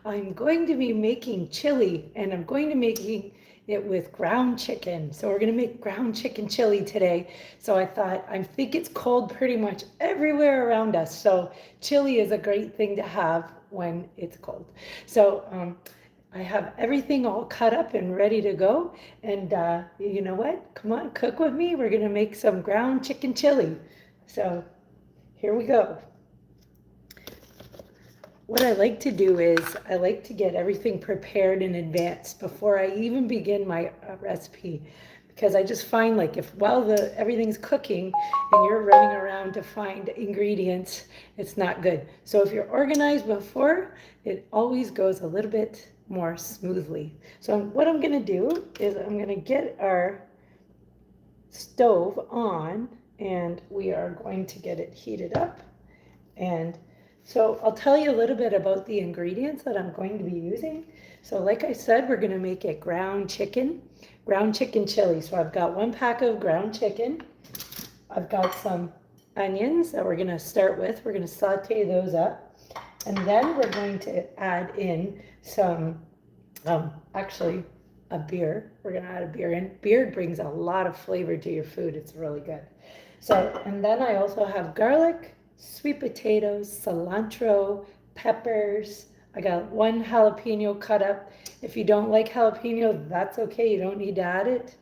I'm going to be making chili, and I'm going to making it with ground chicken. So we're gonna make ground chicken chili today. So I thought, I think it's cold pretty much everywhere around us. So chili is a great thing to have when it's cold. So I have everything all cut up and ready to go. And you know what? Come on, cook with me. We're gonna make some ground chicken chili. So here we go. What I like to do is I like to get everything prepared in advance before I even begin my recipe, because I just find like if while everything's cooking and you're running around to find ingredients, it's not good. So if you're organized before, it always goes a little bit more smoothly. So what I'm gonna do is I'm gonna get our stove on and we are going to get it heated up. And so I'll tell you a little bit about the ingredients that I'm going to be using. So like I said, we're going to make it ground chicken chili. So I've got 1 pack of ground chicken. I've got some onions that we're going to start with. We're going to saute those up. And then we're going to add in some, actually a beer. We're going to add a beer in. Beer brings a lot of flavor to your food. It's really good. So, and then I also have garlic, sweet potatoes, cilantro, peppers. I got 1 jalapeno cut up. If you don't like jalapeno, that's okay. You don't need to add it.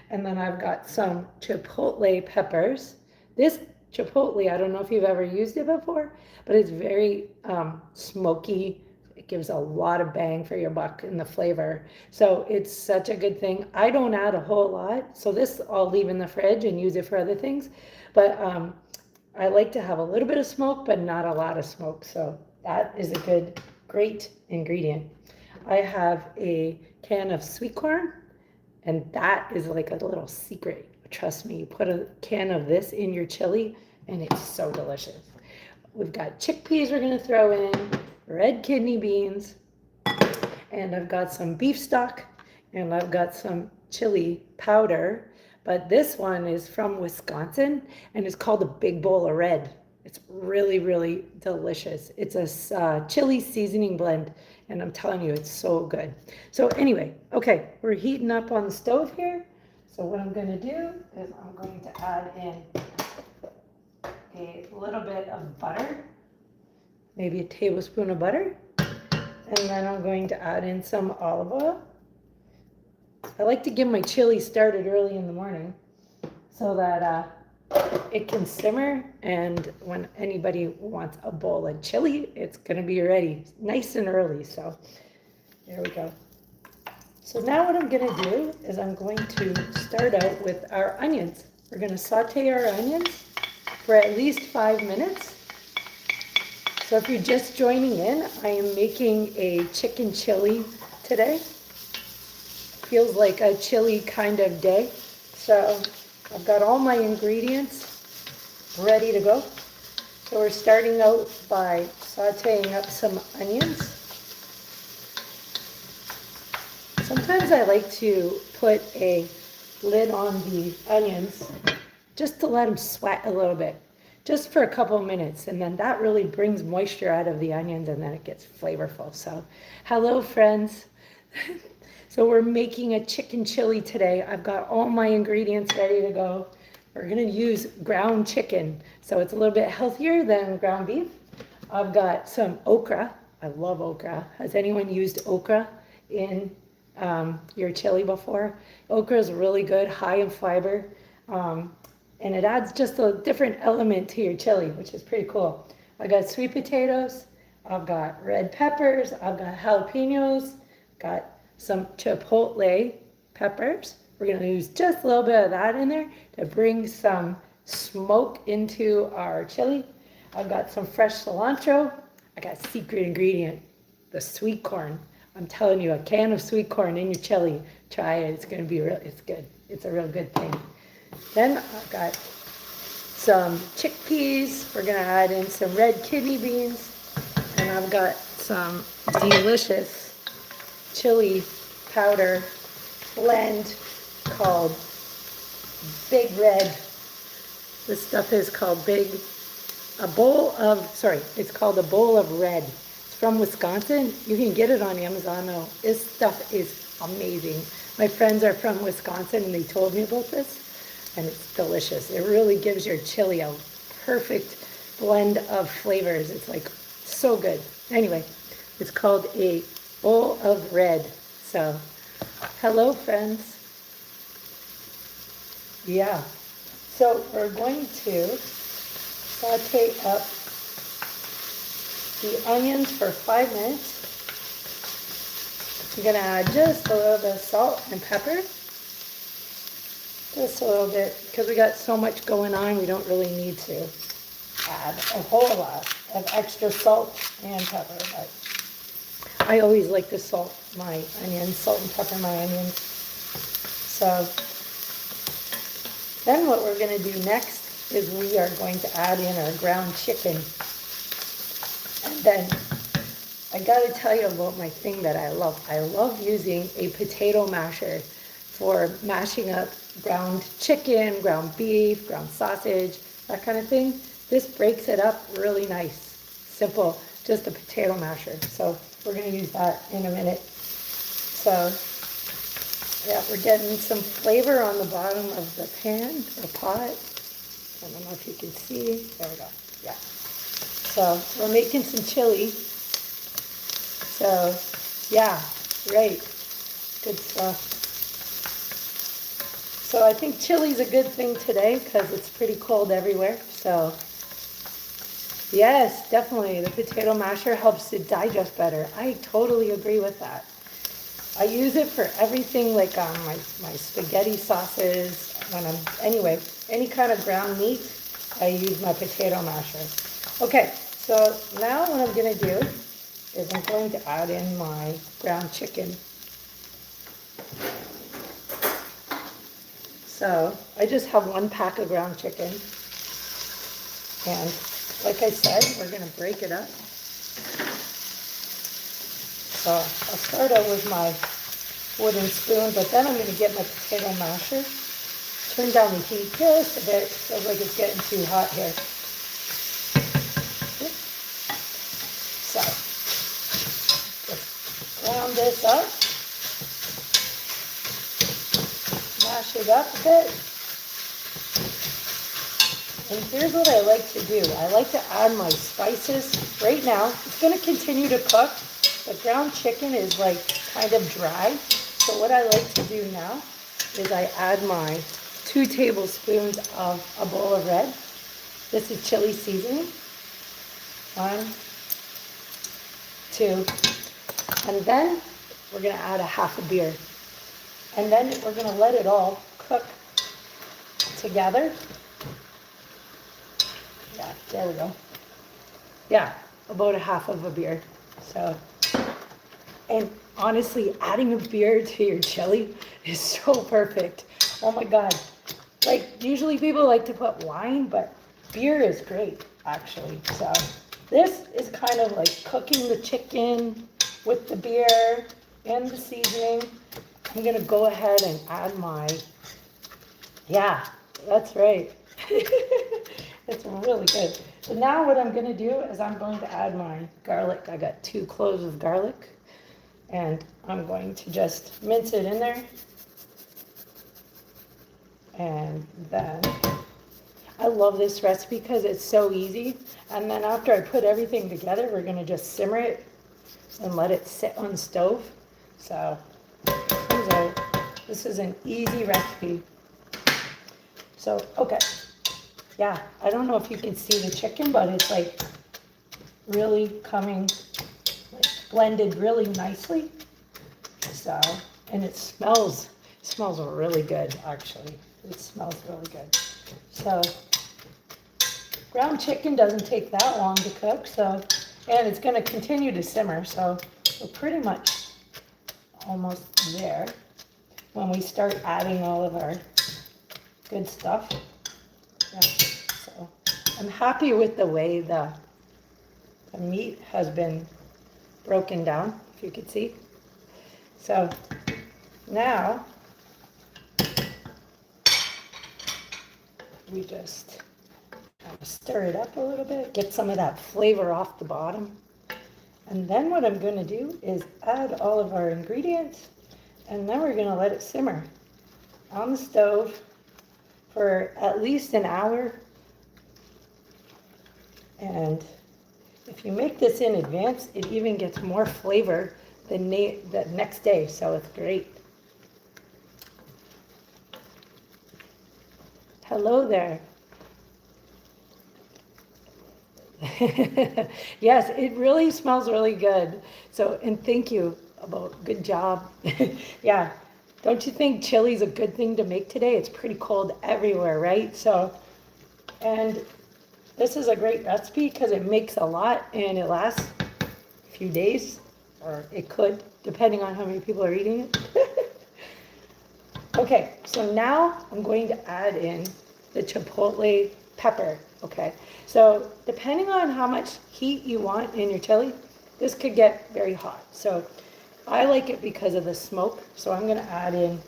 And then I've got some chipotle peppers. This chipotle, I don't know if you've ever used it before, but it's very smoky. It gives a lot of bang for your buck in the flavor. So it's such a good thing. I don't add a whole lot. So this I'll leave in the fridge and use it for other things. But I like to have a little bit of smoke, but not a lot of smoke. So that is a great ingredient. I have a can of sweet corn, and that is like a little secret. Trust me, you put a can of this in your chili, and it's so delicious. We've got chickpeas we're gonna throw in, red kidney beans, and I've got some beef stock, and I've got some chili powder. But this one is from Wisconsin, and it's called a Big Bowl of Red. It's really, really delicious. It's a chili seasoning blend, and I'm telling you, it's so good. So anyway, okay, we're heating up on the stove here. So what I'm gonna do is I'm going to add in a little bit of butter, maybe a tablespoon of butter, and then I'm going to add in some olive oil. I like to get my chili started early in the morning so that it can simmer, and when anybody wants a bowl of chili, it's gonna be ready nice and early. So there we go. So now what I'm gonna do is I'm going to start out with our onions. We're gonna saute our onions for at least 5 minutes. So if you're just joining in, I am making a chicken chili today. Feels like a chili kind of day. So I've got all my ingredients ready to go. So we're starting out by sauteing up some onions. Sometimes I like to put a lid on the onions just to let them sweat a little bit, just for a couple of minutes, and then that really brings moisture out of the onions, and then it gets flavorful. So hello friends. So we're making a chicken chili today. I've got all my ingredients ready to go. We're gonna use ground chicken, so it's a little bit healthier than ground beef. I've got some okra. I love okra. Has anyone used okra in your chili before? Okra is really good, high in fiber, and it adds just a different element to your chili, which is pretty cool. I got sweet potatoes, I've got red peppers, I've got jalapenos, got some chipotle peppers. We're gonna use just a little bit of that in there to bring some smoke into our chili. I've got some fresh cilantro. I got a secret ingredient, the sweet corn. I'm telling you, a can of sweet corn in your chili, try it. It's gonna be it's good. It's a real good thing. Then I've got some chickpeas. We're gonna add in some red kidney beans, and I've got some delicious chili powder blend called Big Red. This stuff is called it's called a bowl of red. It's from Wisconsin. You can get it on Amazon though. This stuff is amazing. My friends are from Wisconsin and they told me about this, and it's delicious. It really gives your chili a perfect blend of flavors. It's like so good. Anyway, it's called a bowl of red. So, hello friends. Yeah. So we're going to saute up the onions for 5 minutes. I'm going to add just a little bit of salt and pepper. Just a little bit, because we got so much going on, we don't really need to add a whole lot of extra salt and pepper. But I always like to salt my onions, salt and pepper my onions. So then what we're going to do next is we are going to add in our ground chicken. And then I got to tell you about my thing that I love. I love using a potato masher for mashing up ground chicken, ground beef, ground sausage, that kind of thing. This breaks it up really nice. Simple, just a potato masher. So we're going to use that in a minute. So yeah, we're getting some flavor on the bottom of the pan or pot. I don't know if you can see. There we go. Yeah. So we're making some chili. So yeah, right. Good stuff. So I think chili's a good thing today because it's pretty cold everywhere. So yes, definitely the potato masher helps it digest better. I totally agree with that. I use it for everything, like my spaghetti sauces. Anyway, any kind of ground meat, I use my potato masher. Okay, so now what I'm going to do is I'm going to add in my ground chicken. So I just have 1 pack of ground chicken. And like I said, we're going to break it up. So I'll start out with my wooden spoon, but then I'm going to get my potato masher. Turn down the heat just a bit. Feels like it's getting too hot here. So just ground this up. Mash it up a bit. And here's what I like to do. I like to add my spices. Right now, it's going to continue to cook. The ground chicken is like kind of dry. So what I like to do now is I add my 2 tablespoons of a bowl of red. This is chili seasoning. 1, 2. And then we're going to add a half a beer. And then we're going to let it all cook together. Yeah, there we go. Yeah, about a half of a beer. So, and honestly, adding a beer to your chili is so perfect. Oh my God. Like, usually people like to put wine, but beer is great, actually. So, this is kind of like cooking the chicken with the beer and the seasoning. I'm going to go ahead and add my, yeah, that's right. It's really good. So now what I'm going to do is I'm going to add my garlic. I got 2 cloves of garlic, and I'm going to just mince it in there. And then I love this recipe because it's so easy. And then after I put everything together, we're going to just simmer it and let it sit on the stove. So this is an easy recipe. So, okay. Yeah, I don't know if you can see the chicken, but it's like really coming, like blended really nicely. So, and it smells really good, actually. It smells really good. So, ground chicken doesn't take that long to cook, so, and it's going to continue to simmer, so we're pretty much almost there when we start adding all of our good stuff. Yeah, so I'm happy with the way the meat has been broken down, if you could see. So now we just stir it up a little bit, get some of that flavor off the bottom, And then what I'm going to do is add all of our ingredients, and then we're going to let it simmer on the stove for at least an hour. And if you make this in advance, it even gets more flavor the next day, so it's great. Hello there. Yes, it really smells really good. So, and thank you about good job. Yeah, don't you think chili's a good thing to make today? It's pretty cold everywhere, right? So, and this is a great recipe because it makes a lot and it lasts a few days, or it could, depending on how many people are eating it. Okay, so now I'm going to add in the chipotle pepper. Okay, so depending on how much heat you want in your chili, this could get very hot. So I like it because of the smoke. So I'm gonna add in,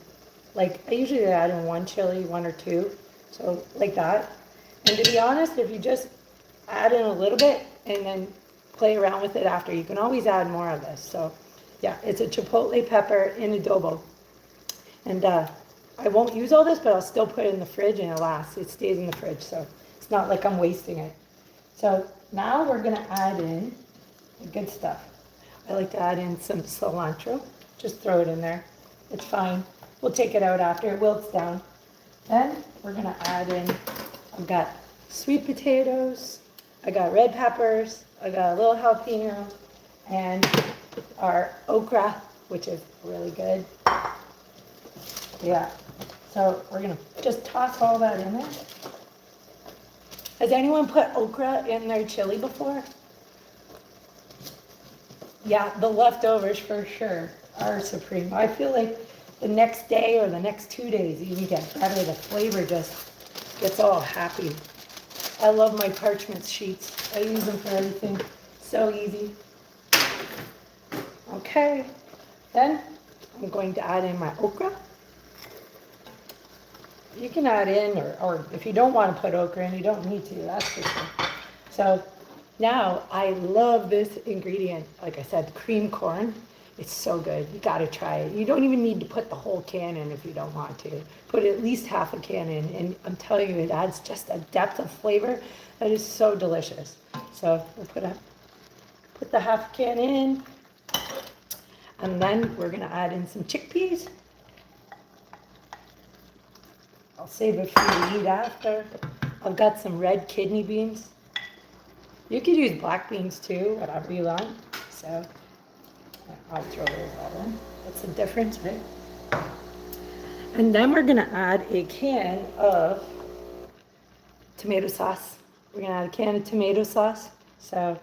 like I usually add in one chili, one or two, so like that. And to be honest, if you just add in a little bit and then play around with it after, you can always add more of this. So yeah, it's a chipotle pepper in adobo. And I won't use all this, but I'll still put it in the fridge and it lasts. It stays in the fridge, so it's not like I'm wasting it. So now we're gonna add in the good stuff. I like to add in some cilantro. Just throw it in there. It's fine. We'll take it out after it wilts down. Then we're gonna add in, I've got sweet potatoes, I got red peppers, I got a little jalapeno, and our okra, which is really good. Yeah, so we're gonna just toss all that in there. Has anyone put okra in their chili before? Yeah, the leftovers for sure are supreme. I feel like the next day or the next 2 days even get better. The flavor just gets all happy. I love my parchment sheets. I use them for everything. So easy. Okay, then I'm going to add in my okra. You can add in, or if you don't want to put okra in, you don't need to, that's for sure. So now I love this ingredient. Like I said, cream corn. It's so good. You got to try it. You don't even need to put the whole can in if you don't want to. Put at least half a can in, and I'm telling you, it adds just a depth of flavor that is so delicious. So we'll put the half can in, and then we're gonna add in some chickpeas. I'll save it for you to eat after. I've got some red kidney beans. You could use black beans too, whatever you want. So I'll throw those all in. That's the difference, right? And then we're gonna add a can of tomato sauce. We're gonna add a can of tomato sauce. So,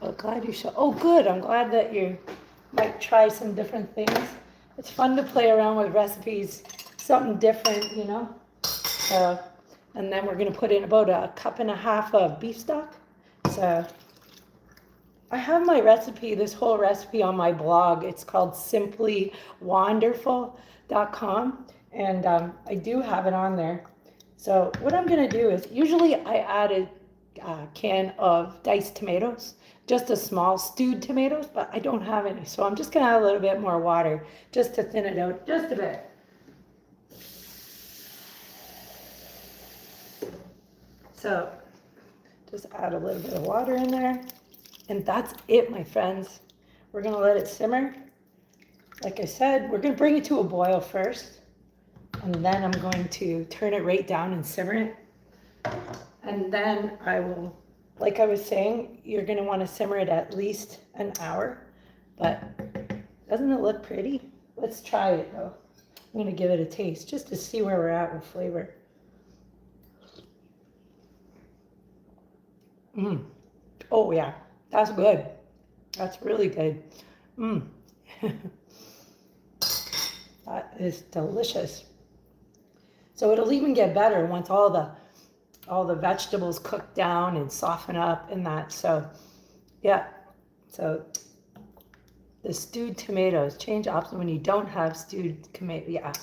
oh, glad you show. Oh, good. I'm glad that you might try some different things. It's fun to play around with recipes, something different, you know. So, and then we're gonna put in about 1.5 cups of beef stock. So I have my recipe, this whole recipe on my blog. It's called simplywanderfull.com, and I do have it on there. So what I'm gonna do is, usually I add a can of diced tomatoes, just a small stewed tomatoes, but I don't have any. So I'm just gonna add a little bit more water just to thin it out just a bit. So just add a little bit of water in there. And that's it, my friends. We're gonna let it simmer. Like I said, we're gonna bring it to a boil first, and then I'm going to turn it right down and simmer it. And then I will, like I was saying, you're gonna wanna simmer it at least an hour, but doesn't it look pretty? Let's try it though. I'm gonna give it a taste just to see where we're at with flavor. Oh yeah. That's good. That's really good. That is delicious. So it'll even get better once all the vegetables cook down and soften up and that. So yeah. So the stewed tomatoes, change option when you don't have stewed tomato. Yeah.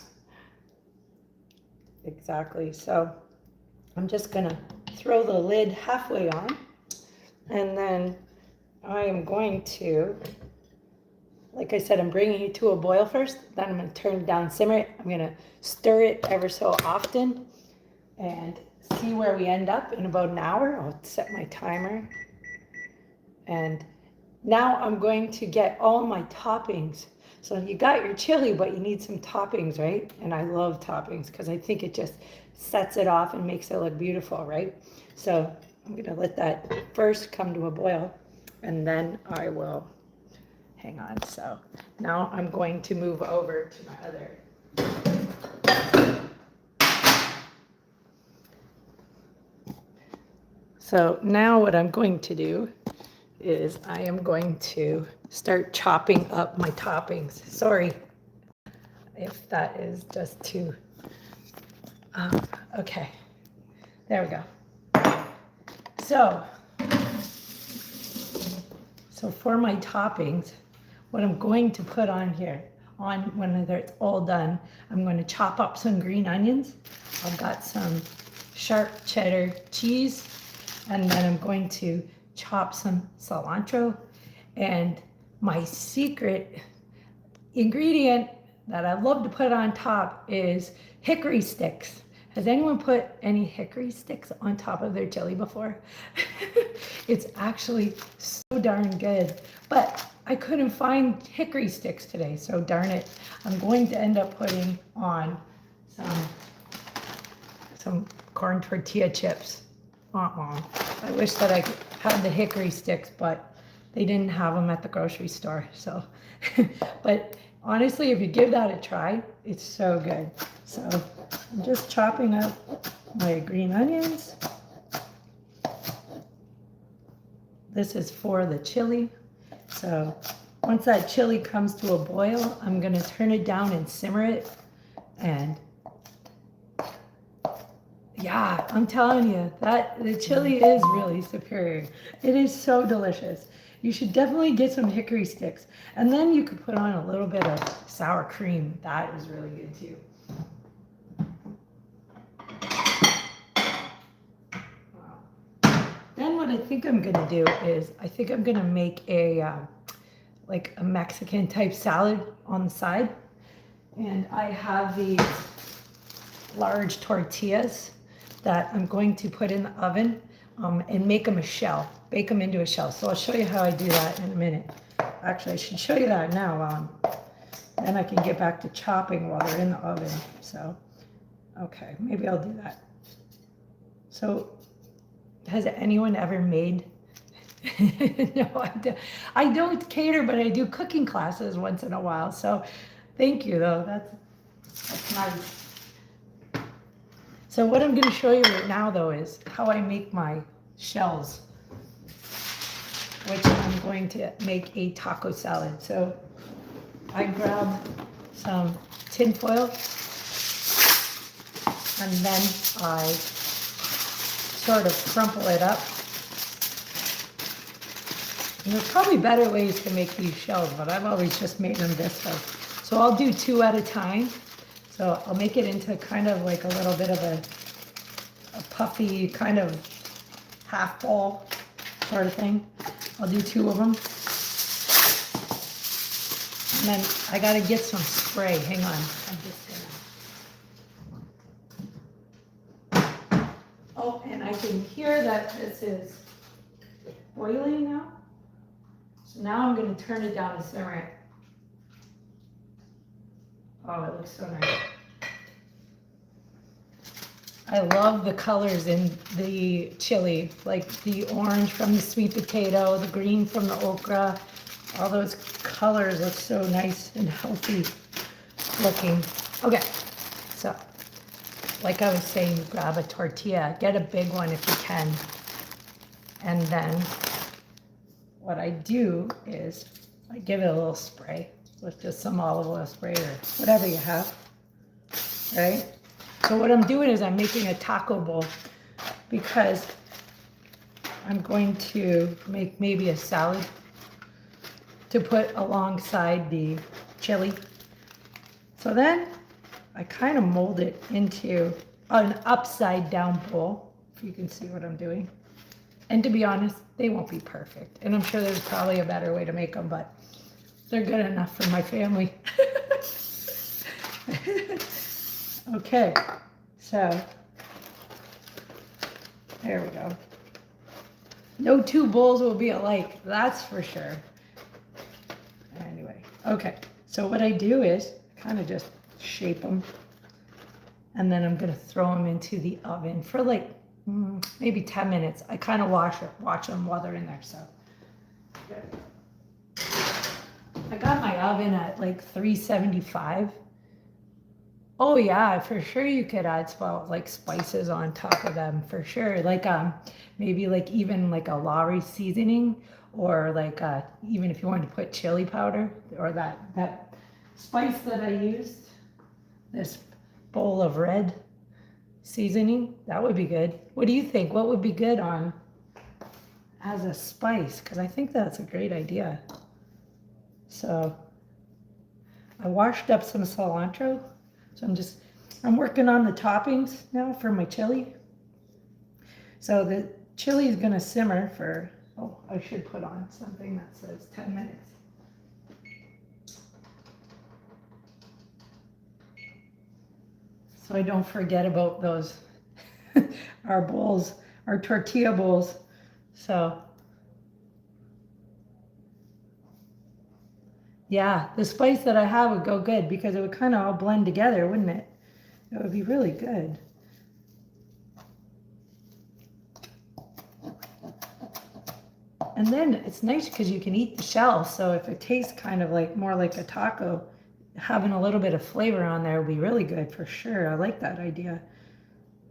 Exactly. So I'm just gonna throw the lid halfway on. And then I am going to, like I said, I'm bringing it to a boil first. Then I'm going to turn it down, simmer it. I'm going to stir it ever so often and see where we end up in about an hour. I'll set my timer. And now I'm going to get all my toppings. So you got your chili, but you need some toppings, right? And I love toppings because I think it just sets it off and makes it look beautiful, right? So I'm going to let that first come to a boil, and then I will, hang on. So now I'm going to move over to my other. So now what I'm going to do is I am going to start chopping up my toppings. Sorry if that is just too, okay, there we go. So for my toppings, what I'm going to put on here, when it's all done, I'm going to chop up some green onions. I've got some sharp cheddar cheese, and then I'm going to chop some cilantro. And my secret ingredient that I love to put on top is hickory sticks. Has anyone put any hickory sticks on top of their chili before? It's actually so darn good. But I couldn't find hickory sticks today, so darn it. I'm going to end up putting on some corn tortilla chips. I wish that I had the hickory sticks, but they didn't have them at the grocery store. So, but honestly, if you give that a try, it's so good. So I'm just chopping up my green onions. This is for the chili. So once that chili comes to a boil, I'm gonna turn it down and simmer it. And yeah, I'm telling you, that the chili is really superior. It is so delicious. You should definitely get some hickory sticks. And then you could put on a little bit of sour cream. That is really good too. Then what I think I'm gonna do is, I think I'm gonna make like a Mexican type salad on the side. And I have these large tortillas that I'm going to put in the oven and make them a shell, bake them into a shell. So I'll show you how I do that in a minute. Actually, I should show you that now. Then I can get back to chopping while they're in the oven. So, okay, maybe I'll do that. So, has anyone ever made? No, I don't cater, but I do cooking classes once in a while. So, thank you, though. That's nice. So what I'm going to show you right now, though, is how I make my shells, which I'm going to make a taco salad. So I grab some tin foil, and then I sort of crumple it up. And there's probably better ways to make these shells, but I've always just made them this way. So I'll do 2 at a time. So I'll make it into kind of like a little bit of a puffy kind of half ball sort of thing. I'll do 2 of them. And then I gotta get some spray. Hang on. I'm just gonna. Oh, and I can hear that this is boiling now. So now I'm gonna turn it down and simmer it. Oh, it looks so nice. I love the colors in the chili, like the orange from the sweet potato, the green from the okra. All those colors look so nice and healthy looking. Okay, so like I was saying, grab a tortilla, get a big one if you can. And then what I do is I give it a little spray with just some olive oil spray or whatever you have, right? So what I'm doing is I'm making a taco bowl because I'm going to make maybe a salad to put alongside the chili. So then I kind of mold it into an upside down bowl, if you can see what I'm doing. And to be honest, they won't be perfect. And I'm sure there's probably a better way to make them, but they're good enough for my family. Okay, so there we go. No two bowls will be alike, that's for sure. Anyway, okay, so what I do is kind of just shape them, and then I'm gonna throw them into the oven for like maybe 10 minutes. I kind of watch them while they're in there. So I got my oven at like 375. Oh yeah, for sure you could add like spices on top of them for sure. Like maybe like even like a Lowry seasoning, or like even if you wanted to put chili powder, or that spice that I used, this bowl of red seasoning, that would be good. What do you think? What would be good on as a spice? Because I think that's a great idea. So I washed up some cilantro. So I'm working on the toppings now for my chili. So the chili is gonna simmer for, oh, I should put on something that says 10 minutes. So I don't forget about those, our bowls, our tortilla bowls. So yeah, the spice that I have would go good because it would kind of all blend together, wouldn't it? It would be really good. And then it's nice because you can eat the shell. So if it tastes kind of like more like a taco, having a little bit of flavor on there would be really good for sure. I like that idea.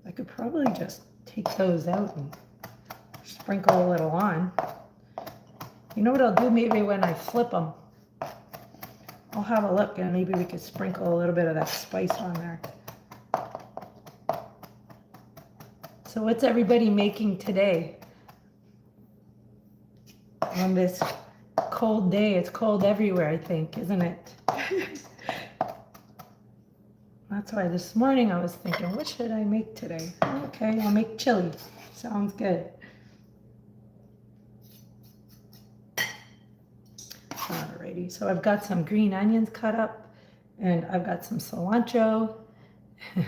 I could probably just take those out and sprinkle a little on. You know what I'll do maybe when I flip them? I'll have a look and maybe we could sprinkle a little bit of that spice on there. So what's everybody making today? On this cold day, it's cold everywhere, I think, isn't it? That's why this morning I was thinking, what should I make today? Okay, I'll make chili. Sounds good. Alrighty, so I've got some green onions cut up, and I've got some cilantro. And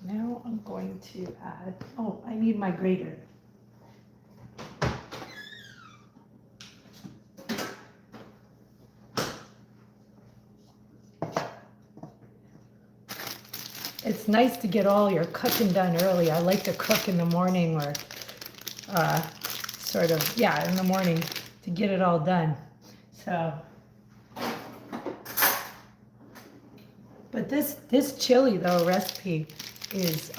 now I'm going to add, oh, I need my grater. It's nice to get all your cooking done early. I like to cook in the morning, or sort of, yeah, in the morning to get it all done. So, but this chili though recipe is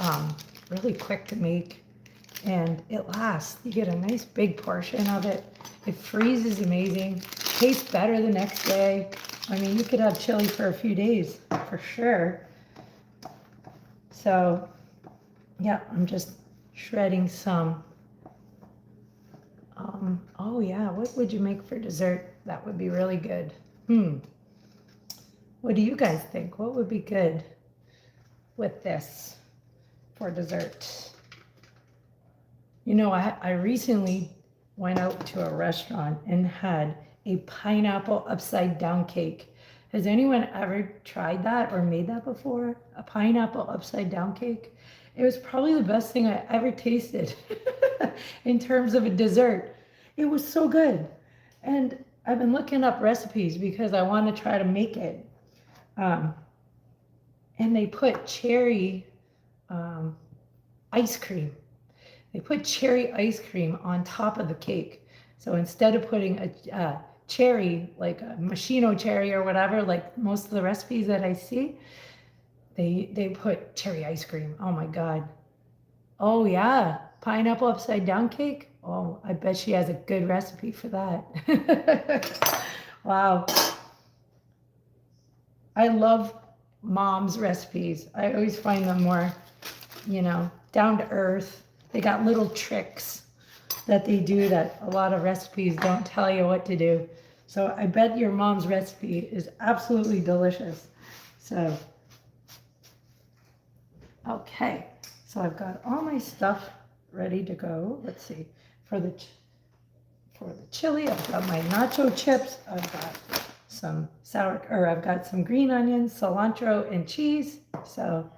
really quick to make, and it lasts. You get a nice big portion of it. It freezes amazing. Tastes better the next day. I mean, you could have chili for a few days for sure. So, yeah, I'm just shredding some. Oh yeah, what would you make for dessert? That would be really good. What do you guys think? What would be good with this for dessert? You know, I recently went out to a restaurant and had a pineapple upside down cake. Has anyone ever tried that or made that before? A pineapple upside down cake? It was probably the best thing I ever tasted in terms of a dessert. It was so good. And I've been looking up recipes because I want to try to make it. And they put cherry ice cream. They put cherry ice cream on top of the cake. So instead of putting a cherry, like a machino cherry or whatever, like most of the recipes that I see, they put cherry ice cream. Oh my God. Oh yeah, pineapple upside down cake. Oh, I bet she has a good recipe for that. Wow. I love mom's recipes. I always find them more, you know, down to earth. They got little tricks that they do that a lot of recipes don't tell you what to do. So I bet your mom's recipe is absolutely delicious. So Okay, so I've got all my stuff ready to go. Let's see. For the chili, I've got my nacho chips. I've got some I've got some green onions, cilantro, and cheese. So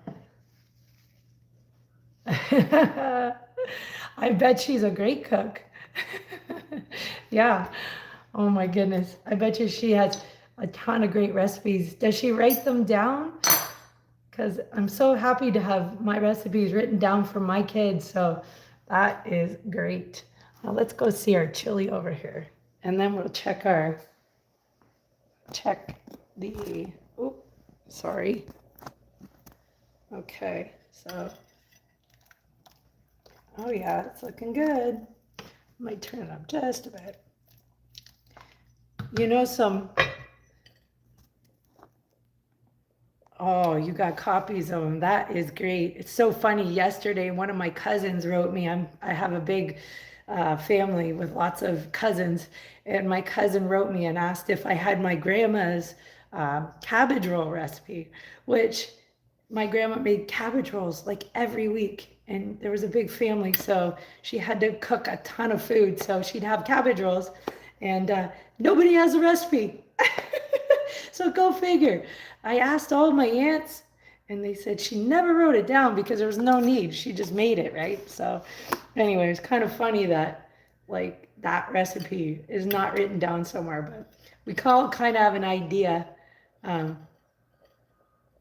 I bet she's a great cook. Yeah. Oh my goodness. I bet you she has a ton of great recipes. Does she write them down? Because I'm so happy to have my recipes written down for my kids. So that is great. Now let's go see our chili over here. And then we'll check the, oh, sorry. Okay, so, oh yeah, it's looking good. Might turn it up just a bit. You know oh, you got copies of them. That is great. It's so funny. Yesterday, one of my cousins wrote me. I have a big family with lots of cousins, and my cousin wrote me and asked if I had my grandma's cabbage roll recipe, which my grandma made cabbage rolls like every week, and there was a big family, so she had to cook a ton of food. So she'd have cabbage rolls, and nobody has a recipe. So go figure. I asked all my aunts, and they said she never wrote it down because there was no need. She just made it, right? So anyway, it's kind of funny that like that recipe is not written down somewhere, but we call it kind of have an idea. Um,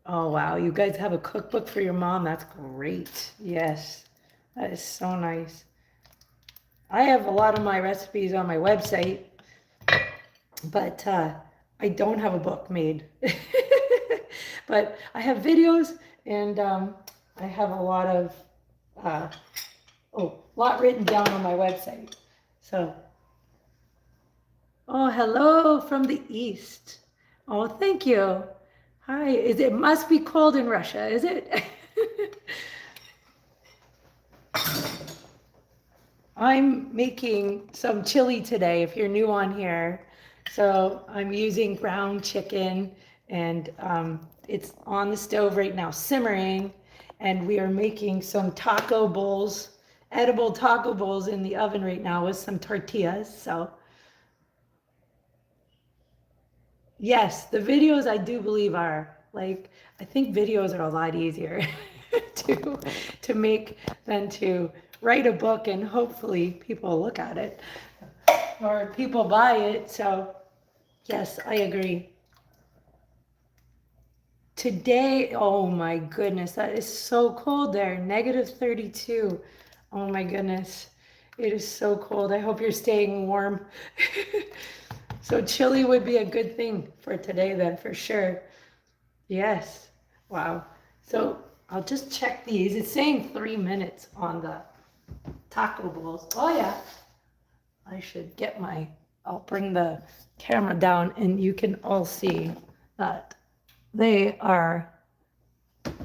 oh wow, you guys have a cookbook for your mom. That's great. Yes, that is so nice. I have a lot of my recipes on my website, but I don't have a book made. But I have videos, and I have a lot of, lot written down on my website. So, oh, hello from the East. Oh, thank you. Hi, it must be cold in Russia, is it? I'm making some chili today, if you're new on here. So I'm using ground chicken, and it's on the stove right now simmering, and we are making some taco bowls, edible taco bowls in the oven right now with some tortillas. So yes, the videos I do believe are like, I think videos are a lot easier to make than to write a book and hopefully people look at it or people buy it. So yes, I agree. Today, oh my goodness, that is so cold there. -32. Oh my goodness. It is so cold. I hope you're staying warm. So chili would be a good thing for today then, for sure. Yes. Wow. So I'll just check these. It's saying 3 minutes on the taco bowls. Oh yeah. I should get I'll bring the camera down and you can all see that they are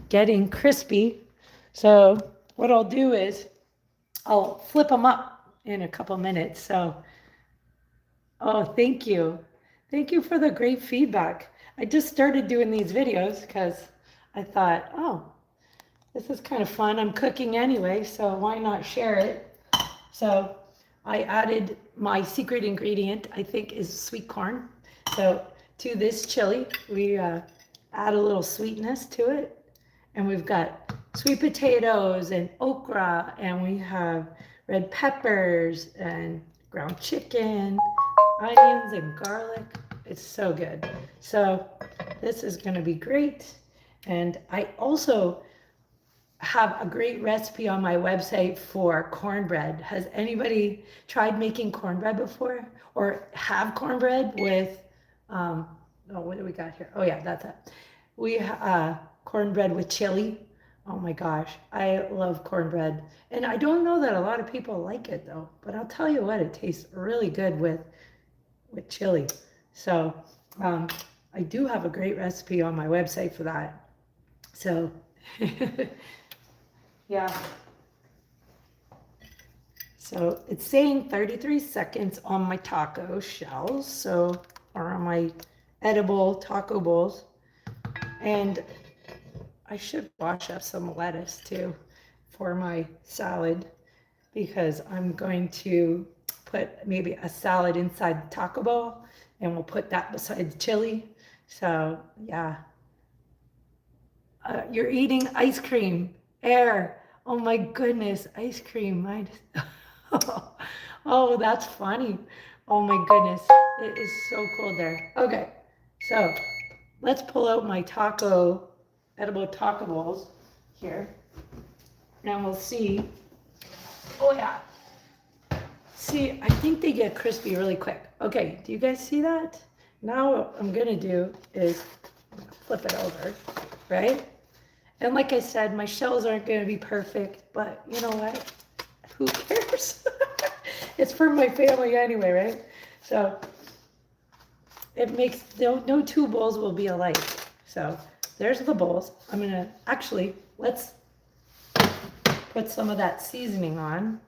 getting crispy. So what I'll do is I'll flip them up in a couple minutes. So, oh, thank you. Thank you for the great feedback. I just started doing these videos because I thought, oh, this is kind of fun. I'm cooking anyway, so why not share it? So I added my secret ingredient, I think, is sweet corn. So to this chili, we add a little sweetness to it. And we've got sweet potatoes and okra, and we have red peppers and ground chicken, onions and garlic. It's so good. So this is going to be great. And I also have a great recipe on my website for cornbread. Has anybody tried making cornbread before, or have cornbread with, oh, what do we got here? Oh yeah, that's it. We cornbread with chili. Oh my gosh, I love cornbread. And I don't know that a lot of people like it though, but I'll tell you what, it tastes really good with chili. So I do have a great recipe on my website for that. So yeah. So it's saying 33 seconds on my taco shells, so, or on my edible taco bowls. And I should wash up some lettuce too for my salad, because I'm going to put maybe a salad inside the taco bowl, and we'll put that beside the chili. So yeah, you're eating ice cream. Air. Oh my goodness, ice cream. Oh, that's funny. Oh my goodness, it is so cold there. Okay, so let's pull out my edible taco bowls here, and we'll see. Oh yeah. See, I think they get crispy really quick. Okay, do you guys see that? Now what I'm gonna do is flip it over, right? And like I said, my shells aren't gonna be perfect, but you know what? Who cares? It's for my family anyway, right? So it makes, no two bowls will be alike. So there's the bowls. I'm gonna, actually, let's put some of that seasoning on,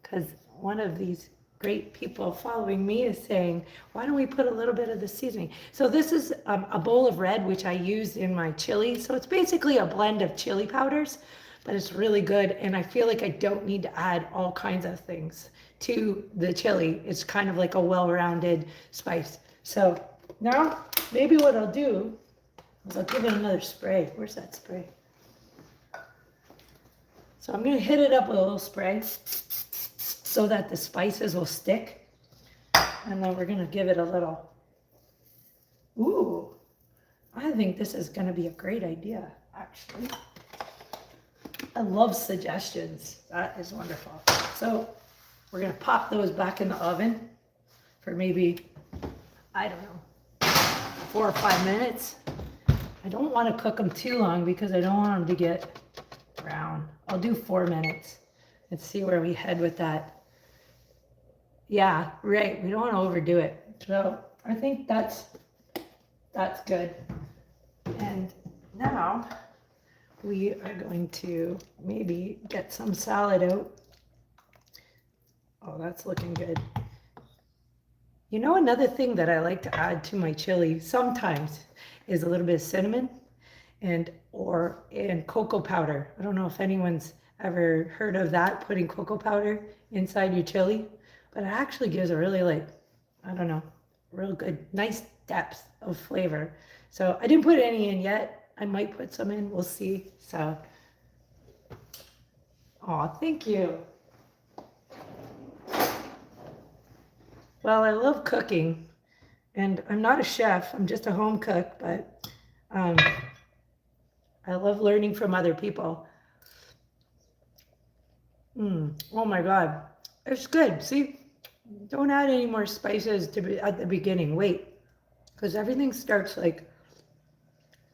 because one of these great people following me is saying, why don't we put a little bit of the seasoning? So this is a bowl of red, which I use in my chili. So it's basically a blend of chili powders, but it's really good. And I feel like I don't need to add all kinds of things to the chili. It's kind of like a well-rounded spice. So now maybe what I'll do is I'll give it another spray. Where's that spray? So I'm gonna hit it up with a little spray so that the spices will stick. And then we're gonna give it a little, ooh, I think this is gonna be a great idea, actually. I love suggestions, that is wonderful. So we're gonna pop those back in the oven for maybe, I don't know, 4 or 5 minutes. I don't wanna cook them too long because I don't want them to get brown. I'll do 4 minutes and see where we head with that. Yeah, right. We don't want to overdo it. So I think that's good. And now we are going to maybe get some salad out. Oh, that's looking good. You know, another thing that I like to add to my chili sometimes is a little bit of cinnamon and cocoa powder. I don't know if anyone's ever heard of that, putting cocoa powder inside your chili. But it actually gives a really, like, I don't know, real good, nice depth of flavor. So I didn't put any in yet. I might put some in, we'll see. So, oh, thank you. Well, I love cooking, and I'm not a chef, I'm just a home cook, but I love learning from other people. Oh my God, it's good. See? Don't add any more spices at the beginning. Wait, because everything starts like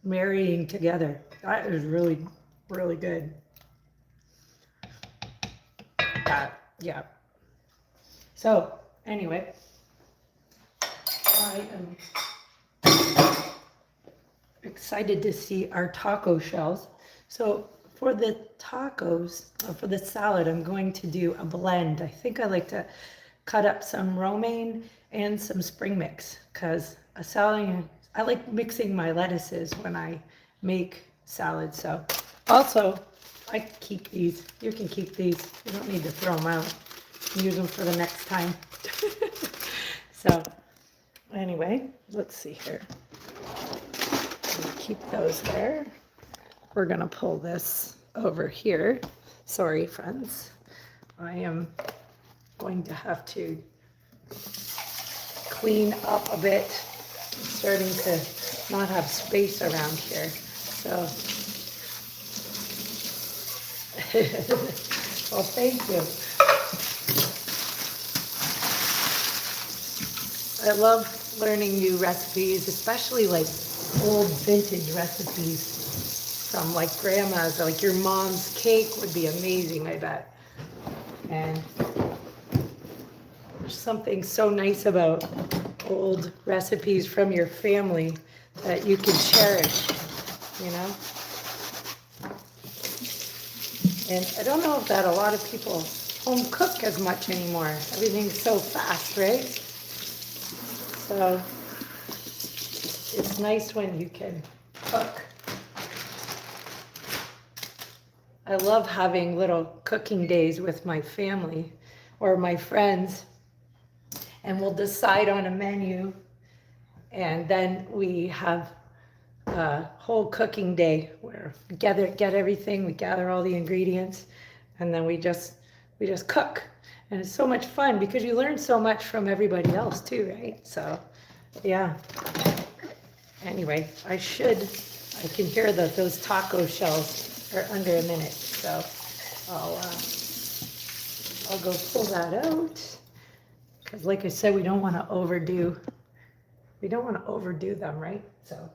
marrying together. That is really, really good. Yeah. So anyway, I am excited to see our taco shells. So for the tacos, or for the salad, I'm going to do a blend. I think I like to cut up some romaine and some spring mix, because a salad, I like mixing my lettuces when I make salad. So also, I keep these. You can keep these. You don't need to throw them out. Use them for the next time. So anyway, let's see here. Keep those there. We're gonna pull this over here. Sorry, friends. I am going to have to clean up a bit. I'm starting to not have space around here. So, well, thank you. I love learning new recipes, especially like old vintage recipes from like grandma's. Like your mom's cake would be amazing, I bet. And there's something so nice about old recipes from your family that you can cherish, you know? And I don't know that a lot of people home cook as much anymore. Everything's so fast, right? So it's nice when you can cook. I love having little cooking days with my family or my friends, and we'll decide on a menu, and then we have a whole cooking day where we get everything, we gather all the ingredients, and then we just cook. And it's so much fun because you learn so much from everybody else too, right? So, yeah. Anyway, I can hear that those taco shells are under a minute, so I'll go pull that out. Because like I said, we don't want to overdo them, right? So,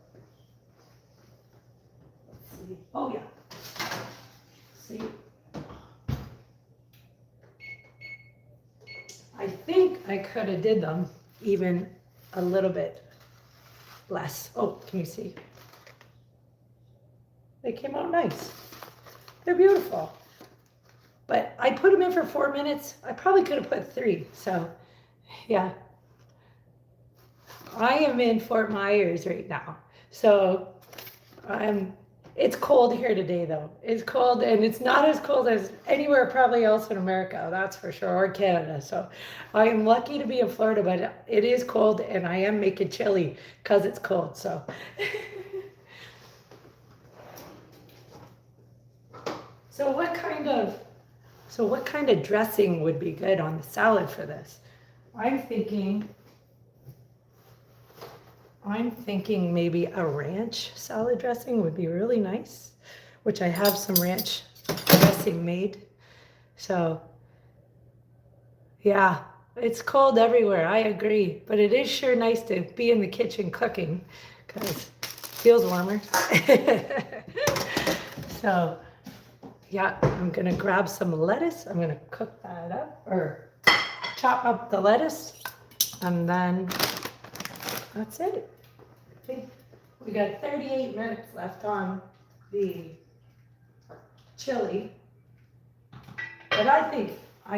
let's see. Oh yeah. See, I think I could have did them even a little bit less. Oh, can you see? They came out nice. They're beautiful. But I put them in for 4 minutes. I probably could have put 3. So, yeah. I am in Fort Myers right now. So, it's cold here today though. It's cold, and it's not as cold as anywhere probably else in America, that's for sure, or Canada. So I am lucky to be in Florida, but it is cold and I am making chili because it's cold. So So what kind of dressing would be good on the salad for this? I'm thinking maybe a ranch salad dressing would be really nice, which I have some ranch dressing made. So, yeah, it's cold everywhere, I agree. But it is sure nice to be in the kitchen cooking because it feels warmer. So, yeah, I'm going to grab some lettuce. I'm going to cook that up or chop up the lettuce, and then that's it. I think we got 38 minutes left on the chili, but I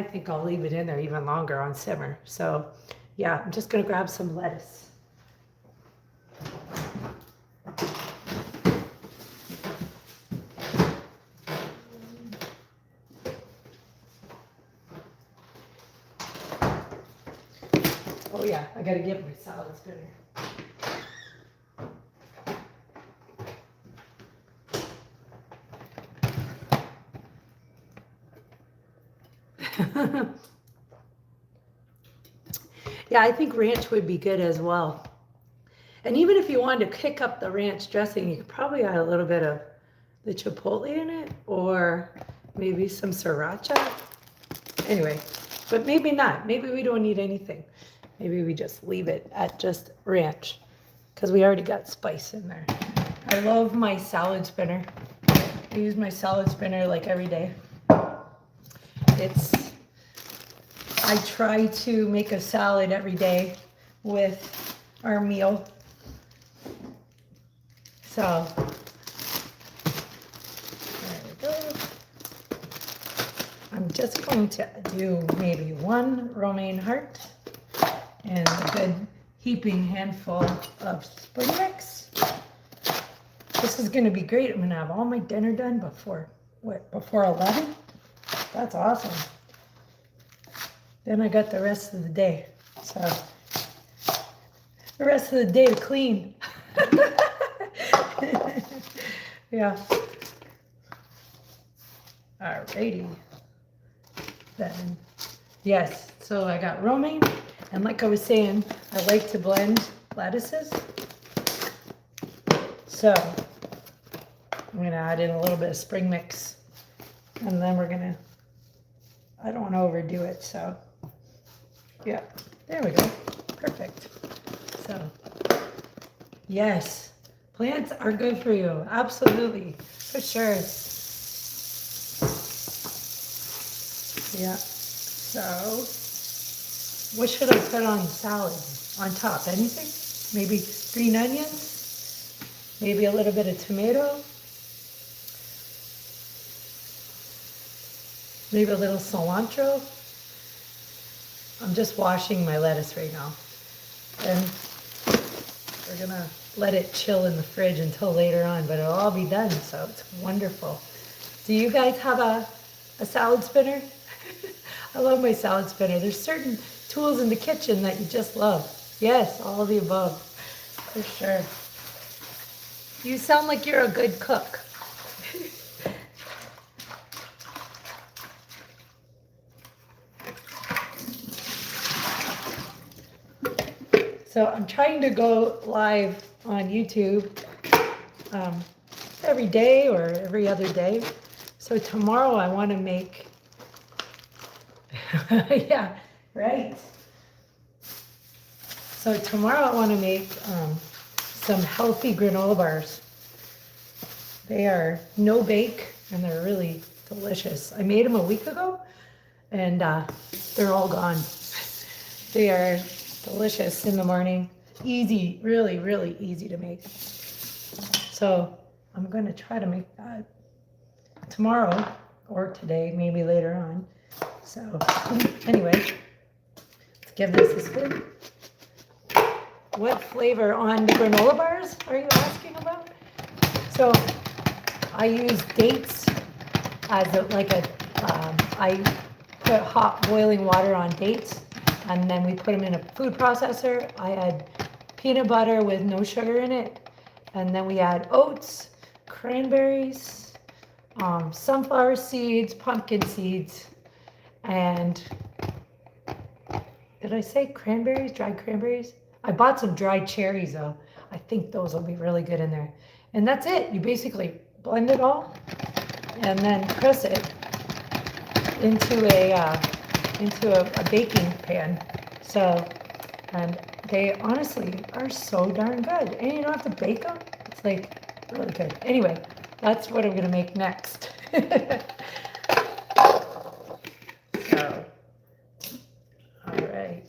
think I'll leave it in there even longer on simmer. So yeah, I'm just gonna grab some lettuce. Oh yeah, I gotta get my salad spinner. Yeah, I think ranch would be good as well. And even if you wanted to kick up the ranch dressing, you could probably add a little bit of the chipotle in it, or maybe some sriracha. Anyway, but maybe not. Maybe we don't need anything. Maybe we just leave it at just ranch because we already got spice in there. I love my salad spinner. I use my salad spinner like every day. I try to make a salad every day with our meal. So, there we go. I'm just going to do maybe 1 romaine heart and a good heaping handful of spring mix. This is going to be great. I'm going to have all my dinner done before 11. That's awesome. Then I got the rest of the day. So the rest of the day to clean. Yeah. Alrighty. Then, yes, so I got romaine, and like I was saying, I like to blend lettuces. So I'm gonna add in a little bit of spring mix, and then I don't want to overdo it, so yeah, there we go, perfect. So yes, plants are good for you, absolutely, for sure. Yeah, so what should I put on salad on top? Anything? Maybe green onions, maybe a little bit of tomato, maybe a little cilantro. I'm just washing my lettuce right now. And we're gonna let it chill in the fridge until later on, but it'll all be done, so it's wonderful. Do you guys have a salad spinner? I love my salad spinner. There's certain tools in the kitchen that you just love. Yes, all of the above, for sure. You sound like you're a good cook. So I'm trying to go live on YouTube every day or every other day. So tomorrow I want to make, yeah, right. So tomorrow I want to make some healthy granola bars. They are no bake and they're really delicious. I made them a week ago and they're all gone. They are delicious in the morning. Easy, really, really easy to make. So I'm going to try to make that tomorrow or today, maybe later on. So anyway, let's give this a spin. What flavor on the granola bars are you asking about? So I use dates as I put hot boiling water on dates and then we put them in a food processor. I add peanut butter with no sugar in it. And then we add oats, cranberries, sunflower seeds, pumpkin seeds, and did I say cranberries, dried cranberries? I bought some dried cherries though. I think those will be really good in there. And that's it. You basically blend it all and then press it into a baking pan. So, and they honestly are so darn good. And you don't have to bake them. It's like really good. Anyway, that's what I'm gonna make next. So, all right.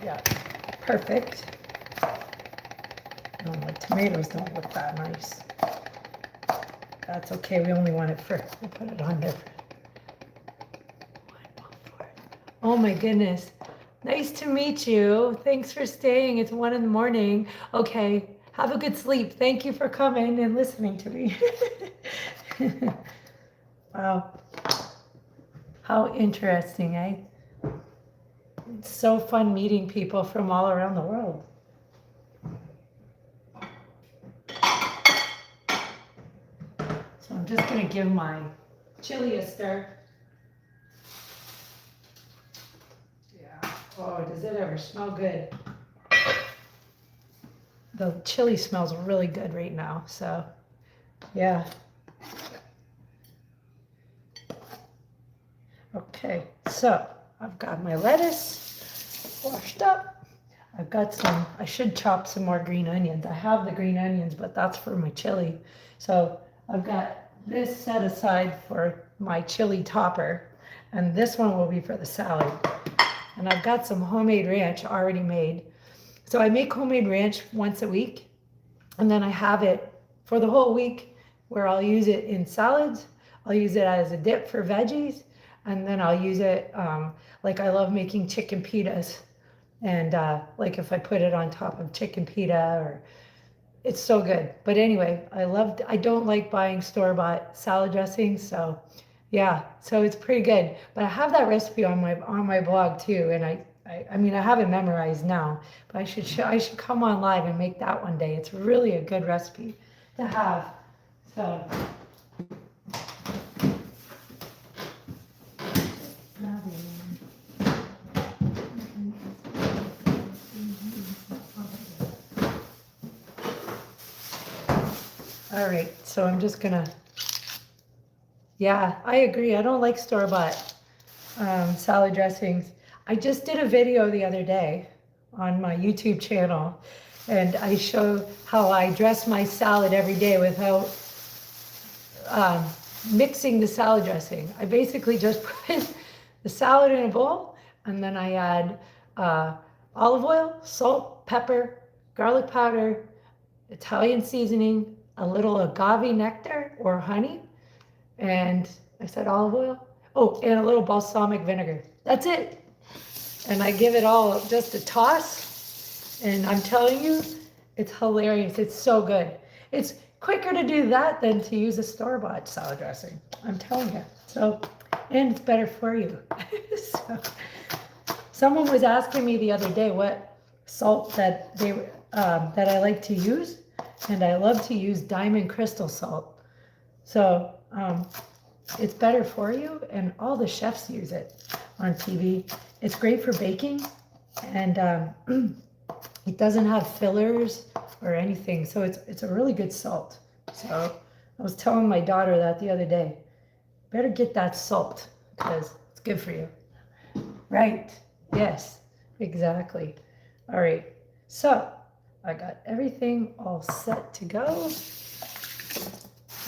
Yeah, perfect. Oh, my tomatoes don't look that nice. That's okay, we only want it for, we'll put it on there. Oh my goodness. Nice to meet you. Thanks for staying. It's 1 a.m. Okay, have a good sleep. Thank you for coming and listening to me. Wow. How interesting, eh? It's so fun meeting people from all around the world. So I'm just going to give my chili a stir. Yeah. Oh, does it ever smell good? The chili smells really good right now, so yeah. Okay, so I've got my lettuce washed up. I've got some, I should chop some more green onions. I have the green onions, but that's for my chili. So I've got this set aside for my chili topper, and this one will be for the salad. And I've got some homemade ranch already made. So I make homemade ranch once a week, and then I have it for the whole week where I'll use it in salads. I'll use it as a dip for veggies, and then I'll use it, like I love making chicken pitas. And like if I put it on top of chicken pita, or it's so good. But anyway, I don't like buying store-bought salad dressings, so yeah, so it's pretty good. But I have that recipe on my blog too, and I mean I have it memorized now, but I should come on live and make that one day. It's really a good recipe to have. So all right, so I'm just gonna, yeah, I agree. I don't like store-bought salad dressings. I just did a video the other day on my YouTube channel, and I show how I dress my salad every day without mixing the salad dressing. I basically just put the salad in a bowl, and then I add olive oil, salt, pepper, garlic powder, Italian seasoning, a little agave nectar or honey, and I said olive oil. Oh, and a little balsamic vinegar. That's it. And I give it all just a toss, And I'm telling you, it's hilarious. It's so good. It's quicker to do that than to use a store-bought salad dressing. I'm telling you. So, and it's better for you. So, someone was asking me the other day what salt that I like to use, and I love to use diamond crystal salt. So it's better for you, and all the chefs use it on TV. It's great for baking, and it doesn't have fillers or anything, so it's a really good salt. So I was telling my daughter that the other day. Better get that salt because it's good for you. Right. Yes, exactly. All right. So I got everything all set to go.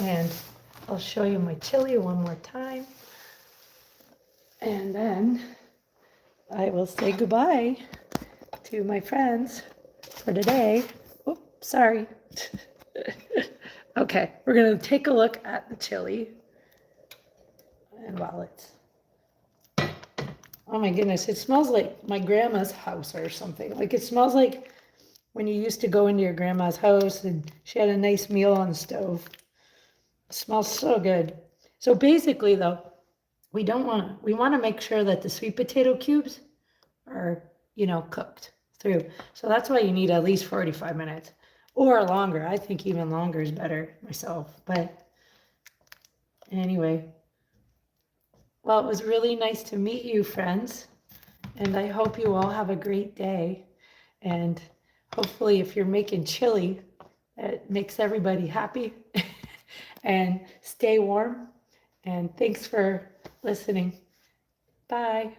And I'll show you my chili one more time. And then I will say goodbye to my friends for today. Oops, sorry. Okay, we're going to take a look at the chili. And while it's, oh my goodness, it smells like my grandma's house or something. Like it smells like when you used to go into your grandma's house and she had a nice meal on the stove. It smells so good. So basically though, we want to make sure that the sweet potato cubes are, cooked through. So that's why you need at least 45 minutes or longer. I think even longer is better myself. But anyway, well, it was really nice to meet you, friends. And I hope you all have a great day. And hopefully if you're making chili, it makes everybody happy. And stay warm. And thanks for listening. Bye.